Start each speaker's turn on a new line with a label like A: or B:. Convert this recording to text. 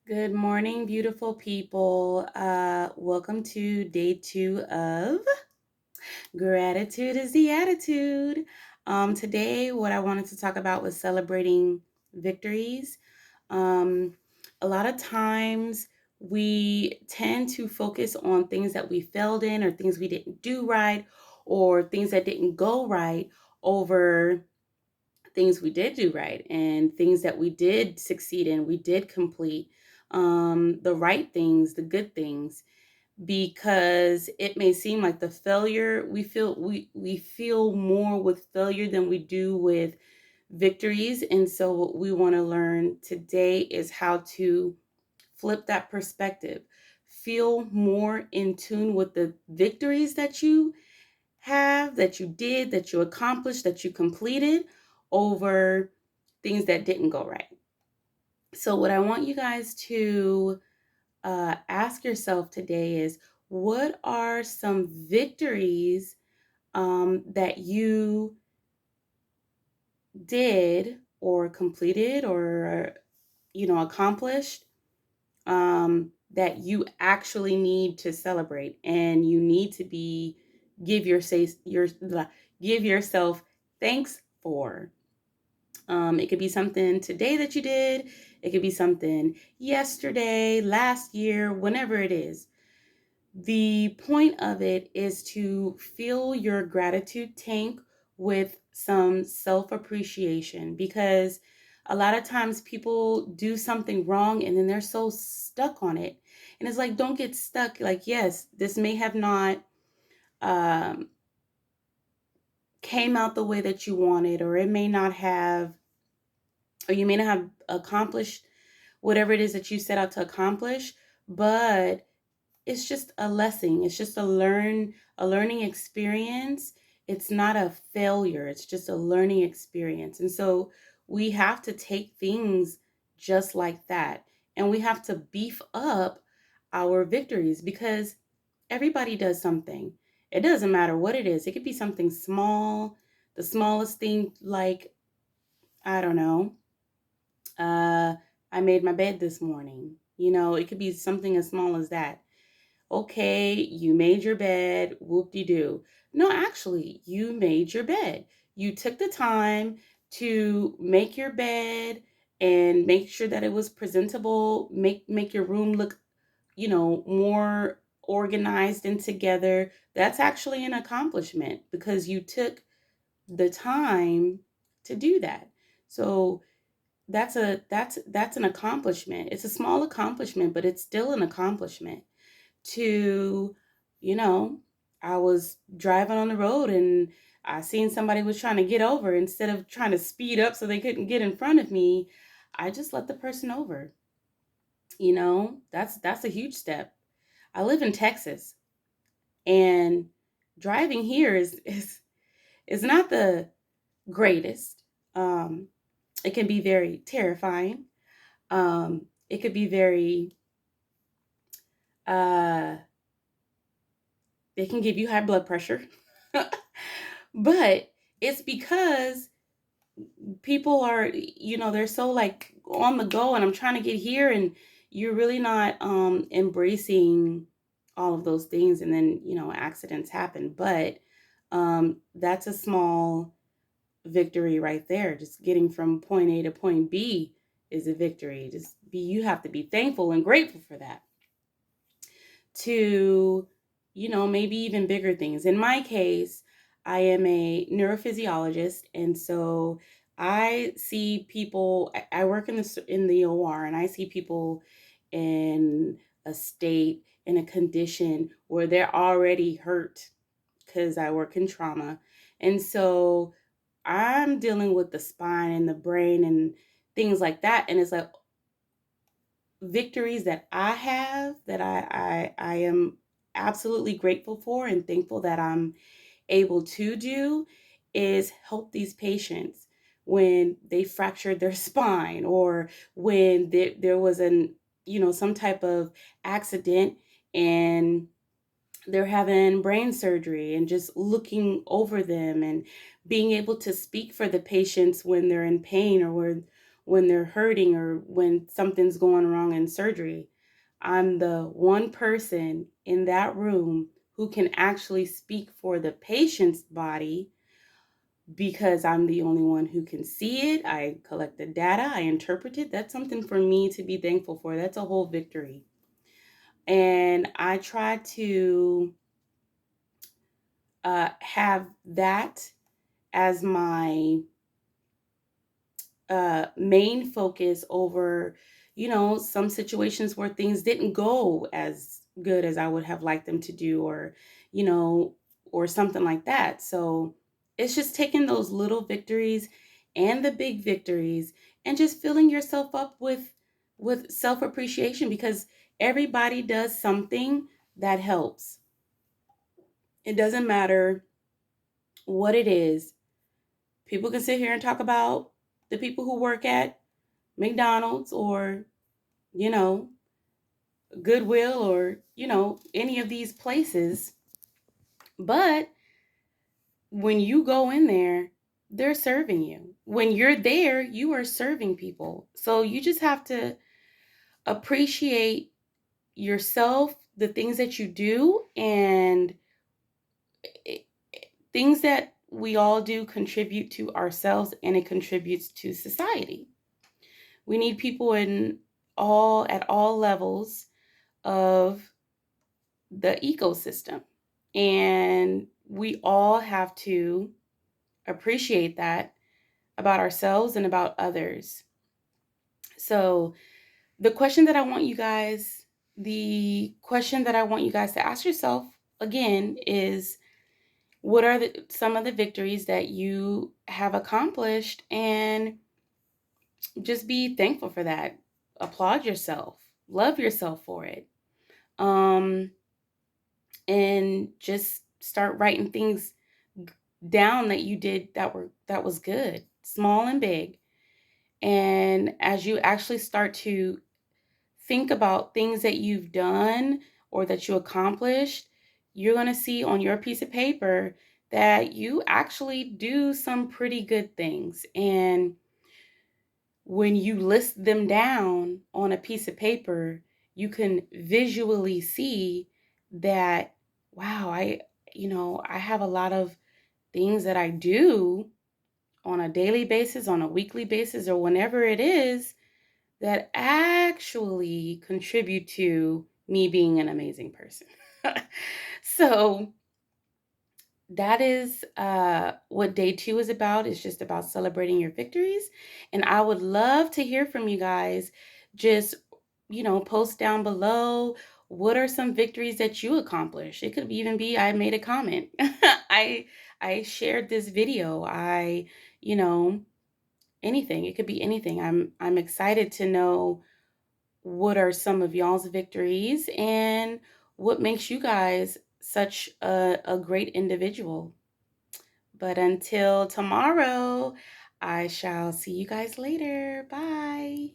A: Good morning, beautiful people. Welcome to day 2 of Gratitude is the Attitude. Today, what I wanted to talk about was celebrating victories. Um, a lot of times, we tend to focus on things that we failed in, or things we didn't do right, or things that didn't go right over things we did do right and things that we did succeed in, we did complete the right things, the good things, because it may seem like the failure we feel more with failure than we do with victories. And so what we want to learn today is how to flip that perspective, feel more in tune with the victories that you have, that you did, that you accomplished, that you completed, over things that didn't go right. So, what I want you guys to ask yourself today is, what are some victories that you did or completed or accomplished, that you actually need to celebrate, and you need to be give your say your give yourself thanks for. It could be something today that you did. It could be something yesterday, last year, whenever it is. The point of it is to fill your gratitude tank with some self appreciation, because a lot of times people do something wrong and then they're so stuck on it. And it's like, don't get stuck. Like, yes, this may have not um, came out the way that you wanted, or it may not have, or you may not have accomplished whatever it is that you set out to accomplish, but it's just a lesson. It's just a learning experience. It's not a failure. It's just a learning experience. And so we have to take things just like that. And we have to beef up our victories, because everybody does something. It doesn't matter what it is. It could be something small, the smallest thing, like, I don't know, uh, I made my bed this morning. It could be something as small as that. Okay, you made your bed, whoop de doo. No, actually, you made your bed. You took the time to make your bed and make sure that it was presentable, make your room look, more organized and together. That's actually an accomplishment, because you took the time to do that. So that's an accomplishment. It's a small accomplishment, but it's still an accomplishment. To, you know, I was driving on the road and I seen somebody was trying to get over. Instead of trying to speed up so they couldn't get in front of me, I just let the person over. That's a huge step. I live in Texas, and driving here is not the greatest. Um, it can be very terrifying. It could be very uh, it can give you high blood pressure. But it's because people are, they're so like on the go, and I'm trying to get here, and you're really not embracing all of those things, and then, accidents happen. But that's a small victory right there. Just getting from point A to point B is a victory. You have to be thankful and grateful for that. To, maybe even bigger things. In my case, I am a neurophysiologist, and so I see people. I work in the OR, and I see people in a state, in a condition where they're already hurt, because I work in trauma, and so I'm dealing with the spine and the brain and things like that, and it's like, victories that I have, that I am absolutely grateful for and thankful that I'm able to do, is help these patients when they fractured their spine, or when there was some type of accident, and they're having brain surgery, and just looking over them and being able to speak for the patients when they're in pain, or when they're hurting or when something's going wrong in surgery. I'm the one person in that room who can actually speak for the patient's body because I'm the only one who can see it. I collect the data, I interpret it. That's something for me to be thankful for. That's a whole victory. And I try to have that as my main focus over, some situations where things didn't go as good as I would have liked them to do, you know, or something like that. So it's just taking those little victories and the big victories and just filling yourself up with self-appreciation, because everybody does something that helps. It doesn't matter what it is. People can sit here and talk about the people who work at McDonald's or, you know, Goodwill or, any of these places. But when you go in there, they're serving you. When you're there, you are serving people. So you just have to appreciate yourself, the things that you do, and it, things that we all do contribute to ourselves and it contributes to society. We need people at all levels of the ecosystem. And we all have to appreciate that about ourselves and about others. So, the question that I want you guys to ask yourself again is, what are some of the victories that you have accomplished? And just be thankful for that. Applaud yourself. Love yourself for it. Um, and just start writing things down that you did that was good, small and big. And as you actually start to think about things that you've done or that you accomplished, you're going to see on your piece of paper that you actually do some pretty good things. And when you list them down on a piece of paper, you can visually see that, wow, I have a lot of things that I do on a daily basis, on a weekly basis, or whenever it is, that actually contribute to me being an amazing person. So that is what day 2 is about. It's just about celebrating your victories. And I would love to hear from you guys. Just, post down below. What are some victories that you accomplished? It could even be I made a comment. I shared this video. You know, anything. It could be anything. I'm excited to know what are some of y'all's victories and what makes you guys such a great individual. But until tomorrow, I shall see you guys later. Bye.